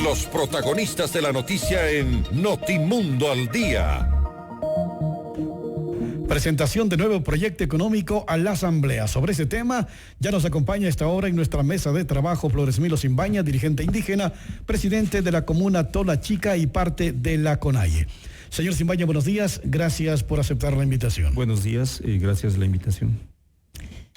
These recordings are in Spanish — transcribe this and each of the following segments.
Los protagonistas de la noticia en Notimundo al Día. Presentación de nuevo proyecto económico a la Asamblea. Sobre ese tema ya nos acompaña a esta hora en nuestra mesa de trabajo Floresmilo Simbaña, dirigente indígena, presidente de la comuna Tola Chica y parte de la CONAIE. Señor Simbaña, buenos días. Gracias por aceptar la invitación. Buenos días y gracias por la invitación.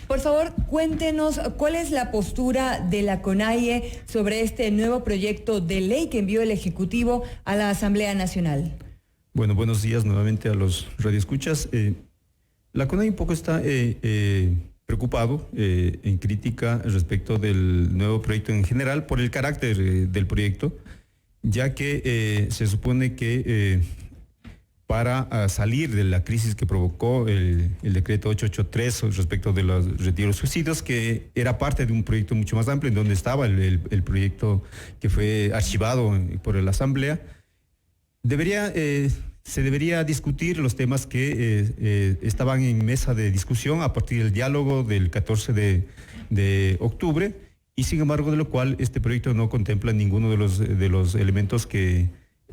Por favor, cuéntenos cuál es la postura de la CONAIE sobre este nuevo proyecto de ley que envió el Ejecutivo a la Asamblea Nacional. Bueno, buenos días nuevamente a los radioescuchas. La CONAIE un poco está preocupado, en crítica respecto del nuevo proyecto en general por el carácter del proyecto, ya que se supone que para salir de la crisis que provocó el decreto 883 respecto de los retiros subsidios, que era parte de un proyecto mucho más amplio en donde estaba el proyecto que fue archivado por la Asamblea, se debería discutir los temas que estaban en mesa de discusión a partir del diálogo del 14 de octubre, y sin embargo de lo cual este proyecto no contempla ninguno de los elementos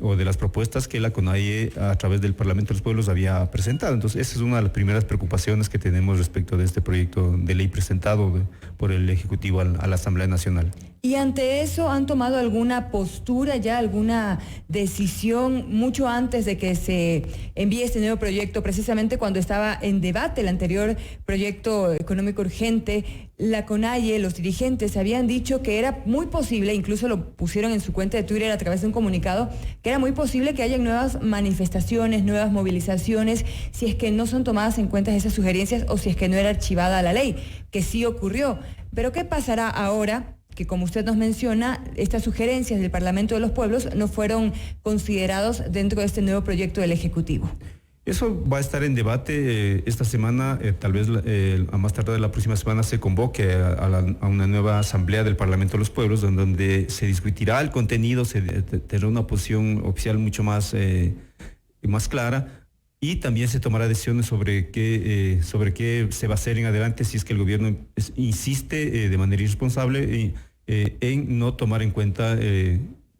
o de las propuestas que la CONAIE a través del Parlamento de los Pueblos había presentado. Entonces esa es una de las primeras preocupaciones que tenemos respecto de este proyecto de ley presentado por el Ejecutivo a la Asamblea Nacional. ¿Y ante eso han tomado alguna postura, ya alguna decisión mucho antes de que se envíe este nuevo proyecto? Precisamente cuando estaba en debate el anterior proyecto económico urgente, la CONAIE, los dirigentes habían dicho que era muy posible, incluso lo pusieron en su cuenta de Twitter a través de un comunicado, que era muy posible que haya nuevas manifestaciones, nuevas movilizaciones, si es que no son tomadas en cuenta esas sugerencias o si es que no era archivada la ley, que sí ocurrió. Pero ¿qué pasará ahora que, como usted nos menciona, estas sugerencias del Parlamento de los Pueblos no fueron considerados dentro de este nuevo proyecto del Ejecutivo? Eso va a estar en debate esta semana, tal vez a más tardar la próxima semana se convoque a una nueva asamblea del Parlamento de los Pueblos, donde se discutirá el contenido, se tendrá una posición oficial mucho más clara, y también se tomará decisiones sobre qué se va a hacer en adelante si es que el gobierno insiste de manera irresponsable en no tomar en cuenta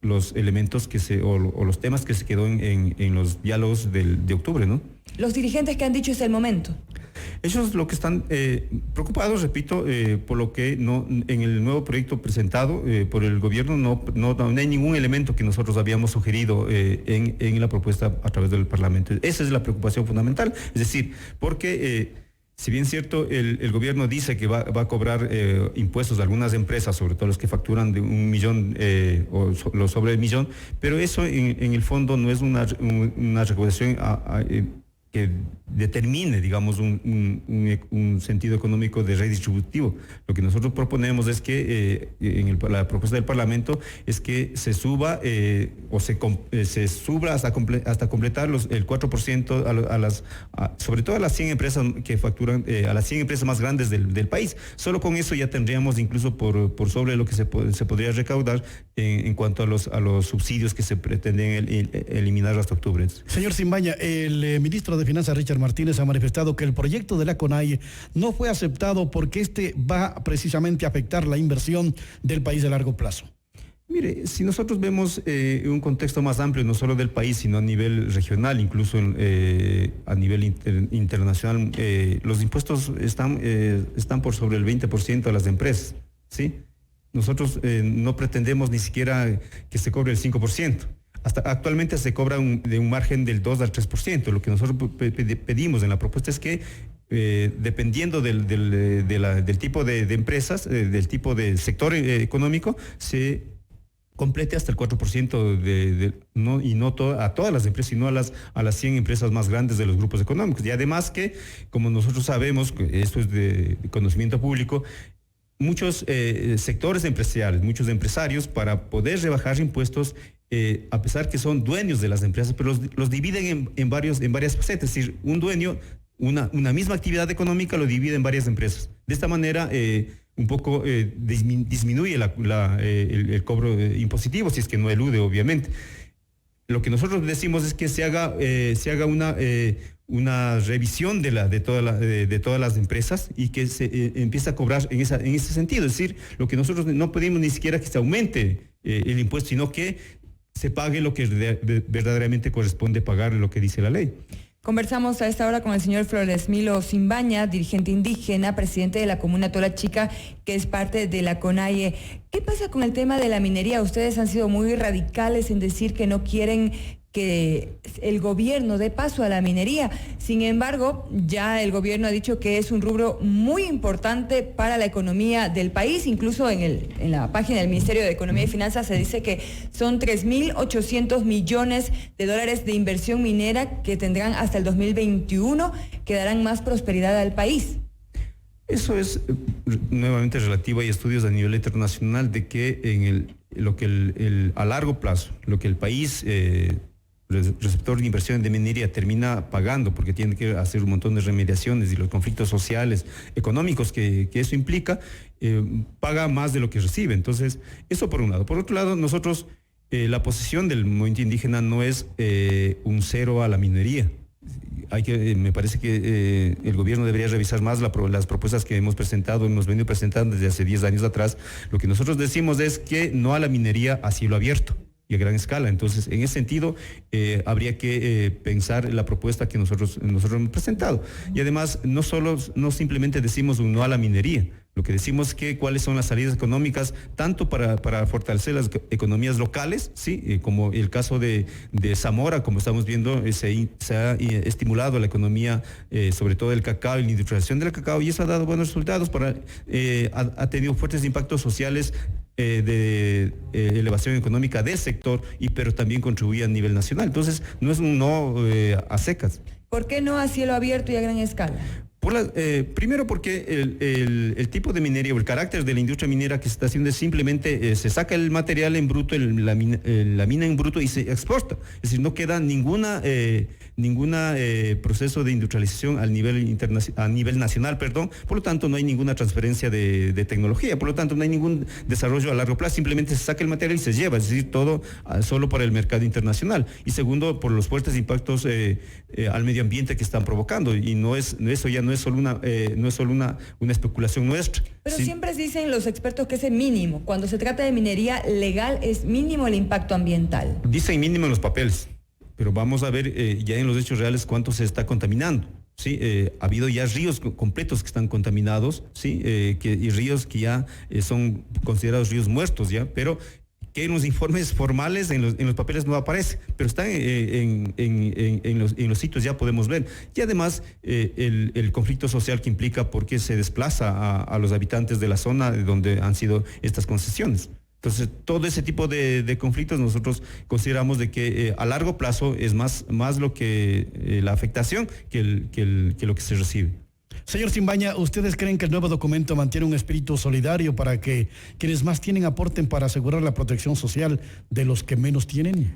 los elementos o los temas que se quedó en los diálogos de octubre, ¿no? Los dirigentes que han dicho es el momento. Ellos lo que están preocupados, repito, por lo que en el nuevo proyecto presentado por el gobierno no hay ningún elemento que nosotros habíamos sugerido en la propuesta a través del Parlamento. Esa es la preocupación fundamental, es decir, porque si bien cierto, el gobierno dice que va a cobrar impuestos a algunas empresas, sobre todo los que facturan de 1 millón o los sobre el millón, pero eso en el fondo no es una recaudación que determine, digamos, un sentido económico de redistributivo. Lo que nosotros proponemos es que la propuesta del Parlamento es que se suba se suba hasta completar el 4% sobre todo a las 100 empresas que facturan, a las 100 empresas más grandes del país. Solo con eso ya tendríamos incluso por sobre lo que se podría recaudar en cuanto a los subsidios que se pretenden eliminar hasta octubre. Señor Simbaña, el ministro de Finanzas, Richard Martínez, ha manifestado que el proyecto de la CONAIE no fue aceptado porque este va precisamente a afectar la inversión del país a largo plazo. Mire, si nosotros vemos un contexto más amplio, no solo del país, sino a nivel regional, incluso a nivel internacional, los impuestos están por sobre el 20% de las empresas, ¿sí? Nosotros no pretendemos ni siquiera que se cobre el 5%. Actualmente se cobra de un margen del 2 al 3%. Lo que nosotros pedimos en la propuesta es que, dependiendo del tipo de empresas, del tipo de sector económico, se complete hasta el 4% y no a todas las empresas, sino a las 100 empresas más grandes de los grupos económicos. Y además que, como nosotros sabemos, esto es de conocimiento público, muchos sectores empresariales, muchos empresarios, para poder rebajar impuestos, a pesar que son dueños de las empresas, pero los dividen en varias facetas. Es decir, un dueño, una misma actividad económica lo divide en varias empresas. De esta manera, un poco disminuye el cobro impositivo, si es que no elude, obviamente. Lo que nosotros decimos es que se haga una revisión de todas las empresas y que se empiece a cobrar en ese sentido. Es decir, lo que nosotros no pedimos ni siquiera que se aumente el impuesto, sino que se pague lo que verdaderamente corresponde pagar, lo que dice la ley. Conversamos a esta hora con el señor Floresmilo Simbaña, dirigente indígena, presidente de la comuna Tola Chica, que es parte de la CONAIE. ¿Qué pasa con el tema de la minería? Ustedes han sido muy radicales en decir que no quieren que el gobierno dé paso a la minería. Sin embargo, ya el gobierno ha dicho que es un rubro muy importante para la economía del país. Incluso en la página del Ministerio de Economía y Finanzas se dice que son 3.800 millones de dólares de inversión minera que tendrán hasta el 2021, que darán más prosperidad al país. Eso es nuevamente relativo. Hay estudios a nivel internacional de que a largo plazo, lo que el país receptor de inversión de minería termina pagando, porque tiene que hacer un montón de remediaciones y los conflictos sociales, económicos que eso implica, paga más de lo que recibe. Entonces, eso por un lado. Por otro lado, nosotros, la posición del movimiento indígena no es un cero a la minería. Me parece que el gobierno debería revisar más las propuestas que hemos venido presentando desde hace 10 años atrás. Lo que nosotros decimos es que no a la minería a cielo abierto y a gran escala. Entonces, en ese sentido, habría que pensar en la propuesta que nosotros hemos presentado. Y además, no simplemente decimos un no a la minería. Lo que decimos es que cuáles son las salidas económicas, tanto para fortalecer las economías locales, ¿sí? Como el caso de Zamora, como estamos viendo, se ha estimulado la economía, sobre todo el cacao y la industrialización del cacao, y eso ha dado buenos resultados, ha tenido fuertes impactos sociales de elevación económica del sector, pero también contribuye a nivel nacional. Entonces, no es un no a secas. ¿Por qué no a cielo abierto y a gran escala? Primero porque el tipo de minería o el carácter de la industria minera que se está haciendo es simplemente se saca el material en bruto, la mina en bruto y se exporta. Es decir, no queda ninguna proceso de industrialización a nivel nacional, perdón. Por lo tanto, no hay ninguna transferencia de tecnología. Por lo tanto, no hay ningún desarrollo a largo plazo. Simplemente se saca el material y se lleva. Es decir, todo solo para el mercado internacional. Y segundo, por los fuertes impactos al medio ambiente que están provocando. Y eso ya no es solo una especulación nuestra. Pero sí, siempre dicen los expertos que es mínimo. Cuando se trata de minería legal, es mínimo el impacto ambiental. Dicen mínimo en los papeles, pero vamos a ver ya en los hechos reales cuánto se está contaminando. Sí, ha habido ya ríos completos que están contaminados, sí, y ríos que ya son considerados ríos muertos ya, pero que en los informes formales, en los papeles no aparece, pero están en los sitios, ya podemos ver. Y además el conflicto social que implica porque se desplaza a los habitantes de la zona donde han sido estas concesiones. Entonces, todo ese tipo de conflictos nosotros consideramos de que a largo plazo es más lo que la afectación que lo que se recibe. Señor Simbaña, ¿ustedes creen que el nuevo documento mantiene un espíritu solidario para que quienes más tienen aporten para asegurar la protección social de los que menos tienen?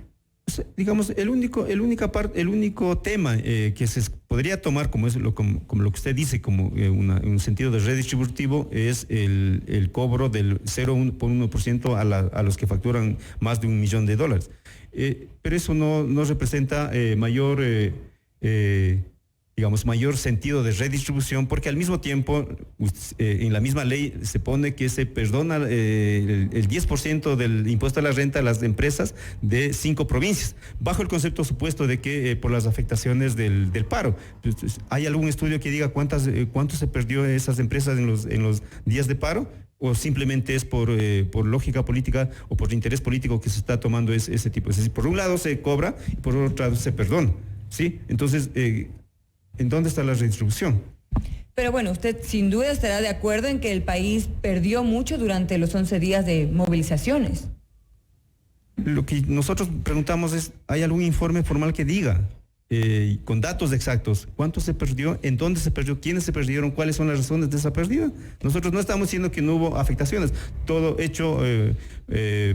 Digamos, el único tema que se podría tomar como lo que usted dice, como un sentido de redistributivo, es el cobro del 0,1% a los que facturan más de $1 millón. Pero eso no representa mayor sentido de redistribución, porque al mismo tiempo en la misma ley se pone que se perdona el 10% del impuesto a la renta a las empresas de 5 provincias, bajo el concepto supuesto de que por las afectaciones del paro. Entonces, ¿hay algún estudio que diga cuánto se perdió esas empresas en los días de paro? ¿O simplemente es por lógica política o por interés político que se está tomando ese tipo? Es decir, por un lado se cobra y por otro lado se perdona, ¿sí? Entonces, ¿en dónde está la redistribución? Pero bueno, usted sin duda estará de acuerdo en que el país perdió mucho durante los 11 días de movilizaciones. Lo que nosotros preguntamos es, ¿hay algún informe formal que diga, con datos exactos, cuánto se perdió, en dónde se perdió, quiénes se perdieron, cuáles son las razones de esa pérdida? Nosotros no estamos diciendo que no hubo afectaciones. Todo hecho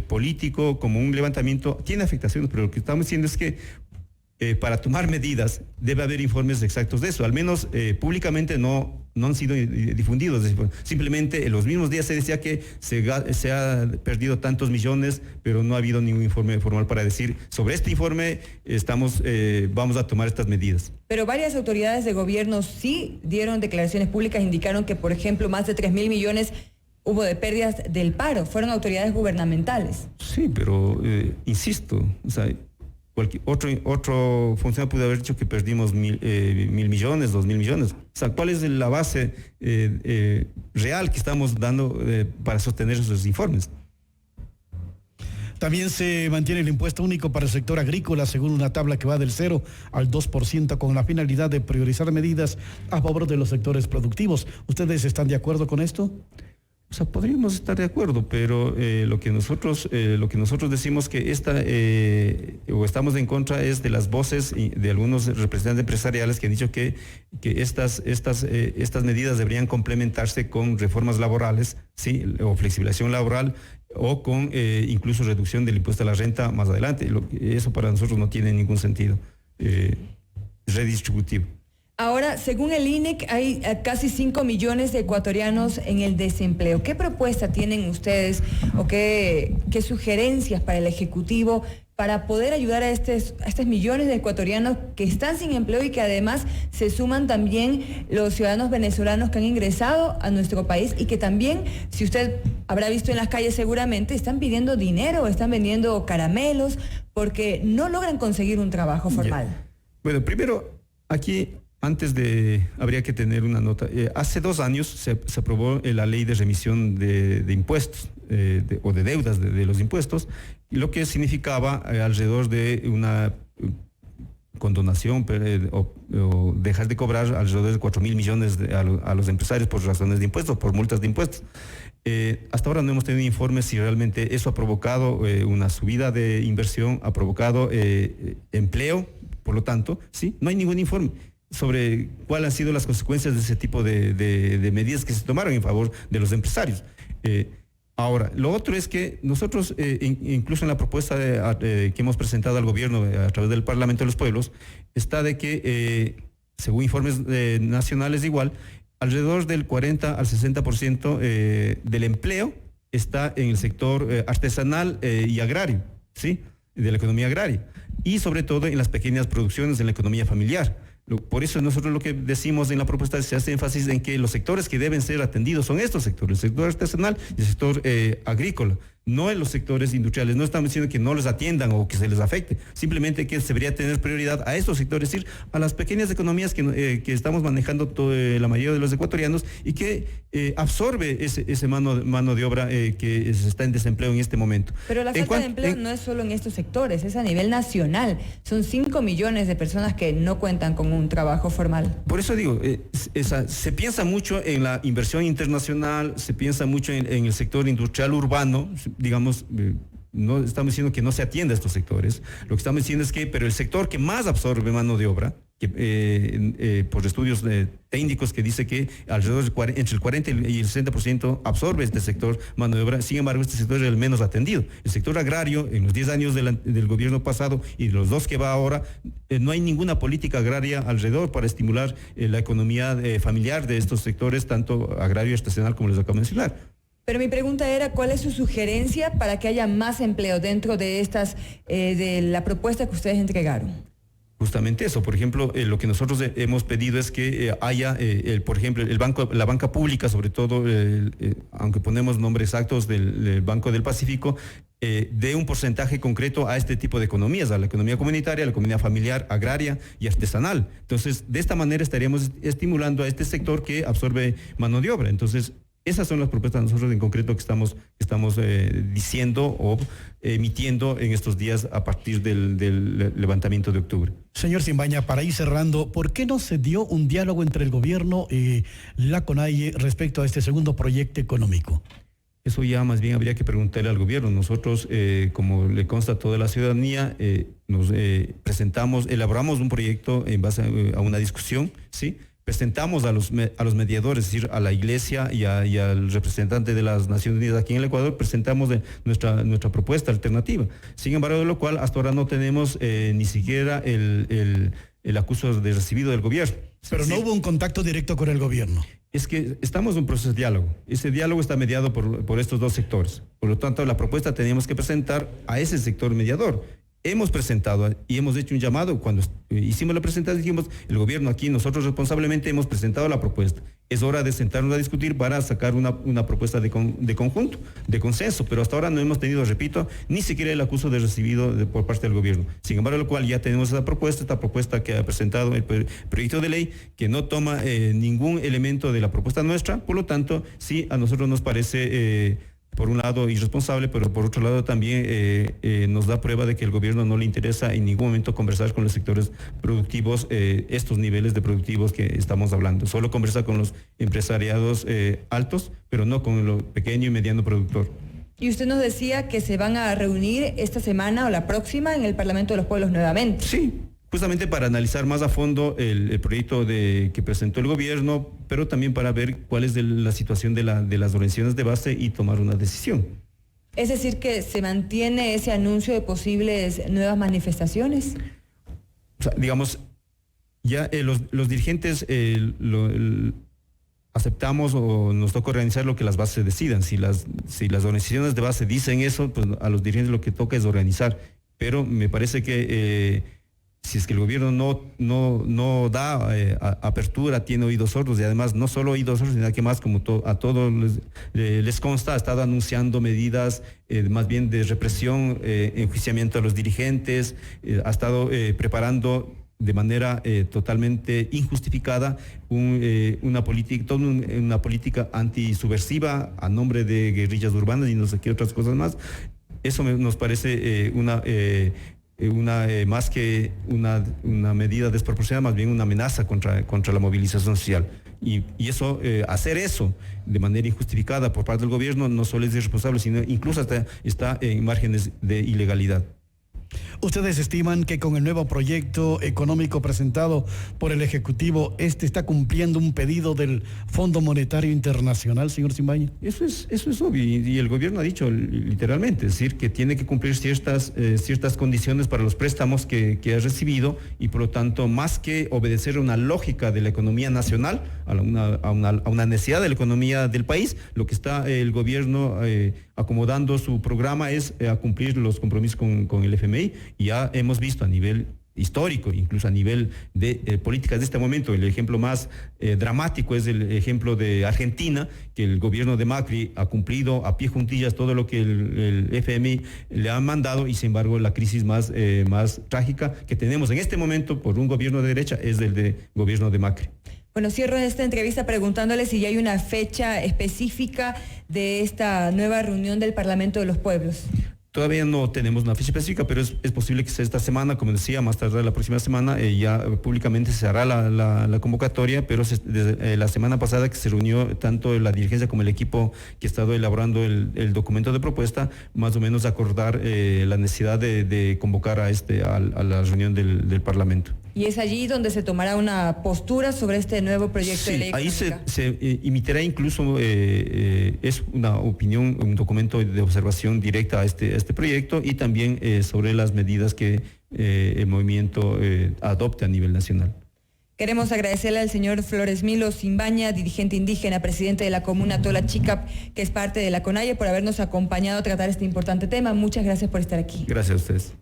político, como un levantamiento, tiene afectaciones, pero lo que estamos diciendo es que para tomar medidas debe haber informes exactos de eso. Al menos públicamente no han sido difundidos. Simplemente en los mismos días se decía que se ha perdido tantos millones, pero no ha habido ningún informe formal para decir sobre este informe vamos a tomar estas medidas. Pero varias autoridades de gobierno sí dieron declaraciones públicas, indicaron que, por ejemplo, más de 3.000 millones hubo de pérdidas del paro, fueron autoridades gubernamentales. Sí, pero insisto, o sea, otro funcionario pudo haber dicho que perdimos 1.000 millones, 2.000 millones. O sea, ¿cuál es la base real que estamos dando para sostener esos informes? También se mantiene el impuesto único para el sector agrícola según una tabla que va del 0 al 2% con la finalidad de priorizar medidas a favor de los sectores productivos. ¿Ustedes están de acuerdo con esto? O sea, podríamos estar de acuerdo, pero lo que nosotros decimos que o estamos en contra es de las voces de algunos representantes empresariales que han dicho que estas medidas deberían complementarse con reformas laborales, sí, o flexibilización laboral, o con incluso reducción del impuesto a la renta más adelante. Eso para nosotros no tiene ningún sentido redistributivo. Ahora, según el INEC, hay casi 5 millones de ecuatorianos en el desempleo. ¿Qué propuesta tienen ustedes o qué sugerencias para el Ejecutivo para poder ayudar a estos millones de ecuatorianos que están sin empleo y que además se suman también los ciudadanos venezolanos que han ingresado a nuestro país y que también, si usted habrá visto en las calles seguramente, están pidiendo dinero, están vendiendo caramelos porque no logran conseguir un trabajo formal? Yeah. Bueno, primero, aquí habría que tener una nota. Hace 2 años se aprobó la ley de remisión de impuestos o de deudas de los impuestos, lo que significaba alrededor de una condonación o dejar de cobrar alrededor de 4.000 millones a los empresarios por razones de impuestos, por multas de impuestos. Hasta ahora no hemos tenido informes si realmente eso ha provocado una subida de inversión, ha provocado empleo, por lo tanto, sí, no hay ningún informe sobre cuáles han sido las consecuencias de ese tipo de medidas que se tomaron en favor de los empresarios. Ahora, lo otro es que nosotros, incluso en la propuesta que hemos presentado al gobierno a través del Parlamento de los Pueblos, está de que, según informes nacionales igual, alrededor del 40 al 60% del empleo está en el sector artesanal y agrario, ¿sí?, de la economía agraria, y sobre todo en las pequeñas producciones de la economía familiar. Por eso nosotros lo que decimos en la propuesta se hace énfasis en que los sectores que deben ser atendidos son estos sectores, el sector artesanal y el sector agrícola, no en los sectores industriales. No estamos diciendo que no les atiendan o que se les afecte, simplemente que se debería tener prioridad a estos sectores, es decir, a las pequeñas economías que estamos manejando la mayoría de los ecuatorianos y que absorbe ese mano de obra que está en desempleo en este momento. Pero la falta de empleo no es solo en estos sectores, es a nivel nacional. Son 5 millones de personas que no cuentan con un trabajo formal. Por eso digo, se piensa mucho en la inversión internacional, se piensa mucho en el sector industrial urbano, digamos, no estamos diciendo que no se atienda a estos sectores. Lo que estamos diciendo es que, pero el sector que más absorbe mano de obra, por estudios técnicos que dice que alrededor entre el 40 y el 60% absorbe este sector mano de obra, sin embargo este sector es el menos atendido. El sector agrario, en los 10 años del gobierno pasado y los 2 que va ahora, no hay ninguna política agraria alrededor para estimular la economía familiar de estos sectores, tanto agrario y artesanal como les acabo de mencionar. Pero mi pregunta era, ¿cuál es su sugerencia para que haya más empleo dentro de de la propuesta que ustedes entregaron? Justamente eso, por ejemplo, lo que nosotros hemos pedido es que haya, por ejemplo, la banca pública, sobre todo, aunque ponemos nombres exactos del Banco del Pacífico, dé un porcentaje concreto a este tipo de economías, a la economía comunitaria, a la economía familiar, agraria y artesanal. Entonces, de esta manera estaríamos estimulando a este sector que absorbe mano de obra. Entonces, esas son las propuestas nosotros en concreto que estamos diciendo o emitiendo en estos días a partir del levantamiento de octubre. Señor Simbaña, para ir cerrando, ¿por qué no se dio un diálogo entre el gobierno y la CONAIE respecto a este segundo proyecto económico? Eso ya más bien habría que preguntarle al gobierno. Nosotros, como le consta a toda la ciudadanía, nos elaboramos un proyecto en base a una discusión, ¿sí? Presentamos a los mediadores, es decir, a la Iglesia y al representante de las Naciones Unidas aquí en el Ecuador, presentamos nuestra propuesta alternativa. Sin embargo, de lo cual hasta ahora no tenemos ni siquiera el acuso de recibido del gobierno. Pero no hubo un contacto directo con el gobierno. Es que estamos en un proceso de diálogo. Ese diálogo está mediado por estos 2 sectores. Por lo tanto, la propuesta teníamos que presentar a ese sector mediador. hemos presentado y hemos hecho un llamado. Cuando hicimos la presentación dijimos, el gobierno aquí, nosotros responsablemente hemos presentado la propuesta. Es hora de sentarnos a discutir para sacar una propuesta de conjunto, de consenso, pero hasta ahora no hemos tenido, repito, ni siquiera el acuso de recibido por parte del gobierno. Sin embargo, lo cual ya tenemos esta propuesta que ha presentado el proyecto de ley, que no toma ningún elemento de la propuesta nuestra. Por lo tanto, sí, a nosotros nos parece por un lado irresponsable, pero por otro lado también nos da prueba de que el gobierno no le interesa en ningún momento conversar con los sectores productivos, estos niveles de productivos que estamos hablando. Solo conversa con los empresariados altos, pero no con el pequeño y mediano productor. Y usted nos decía que se van a reunir esta semana o la próxima en el Parlamento de los Pueblos nuevamente. Sí, justamente para analizar más a fondo el proyecto que presentó el gobierno, pero también para ver cuál es la situación de las organizaciones de base y tomar una decisión. Es decir, que se mantiene ese anuncio de posibles nuevas manifestaciones. O sea, digamos, ya los dirigentes aceptamos o nos toca organizar lo que las bases decidan. Si las organizaciones de base dicen eso, pues a los dirigentes lo que toca es organizar. Pero me parece que si es que el gobierno no da apertura, tiene oídos sordos, y además no solo oídos sordos, sino que más, como a todos les consta, ha estado anunciando medidas más bien de represión, enjuiciamiento a los dirigentes, ha estado preparando de manera totalmente injustificada una política antisubversiva a nombre de guerrillas urbanas y no sé qué otras cosas más. Eso nos parece más que una medida desproporcionada, más bien una amenaza contra la movilización social. Y eso, hacer eso de manera injustificada por parte del gobierno no solo es irresponsable, sino incluso hasta está en márgenes de ilegalidad. ¿Ustedes estiman que con el nuevo proyecto económico presentado por el Ejecutivo, está cumpliendo un pedido del Fondo Monetario Internacional, señor Simbaña? Eso es obvio, y el gobierno ha dicho literalmente, es decir, que tiene que cumplir ciertas condiciones para los préstamos que ha recibido, y por lo tanto, más que obedecer a una lógica de la economía nacional, a una necesidad de la economía del país, lo que está el gobierno acomodando su programa es a cumplir los compromisos con el FMI. Y ya hemos visto a nivel histórico, incluso a nivel de políticas de este momento, el ejemplo más dramático es el ejemplo de Argentina, que el gobierno de Macri ha cumplido a pie juntillas todo lo que el FMI le ha mandado, y sin embargo la crisis más trágica que tenemos en este momento por un gobierno de derecha es el de gobierno de Macri. Bueno, cierro esta entrevista preguntándole si ya hay una fecha específica de esta nueva reunión del Parlamento de los Pueblos. Todavía no tenemos una fecha específica, pero es posible que sea esta semana, como decía, más tarde la próxima semana, ya públicamente se hará la convocatoria, pero desde la semana pasada que se reunió tanto la dirigencia como el equipo que ha estado elaborando el documento de propuesta, más o menos acordar la necesidad de convocar a la reunión del Parlamento. Y es allí donde se tomará una postura sobre este nuevo proyecto de ley económica. Ahí se emitirá incluso, es una opinión, un documento de observación directa a este proyecto, y también sobre las medidas que el movimiento adopte a nivel nacional. Queremos agradecerle al señor Floresmilo Simbaña, dirigente indígena, presidente de la comuna Tola Chica, que es parte de la CONAIE, por habernos acompañado a tratar este importante tema. Muchas gracias por estar aquí. Gracias a ustedes.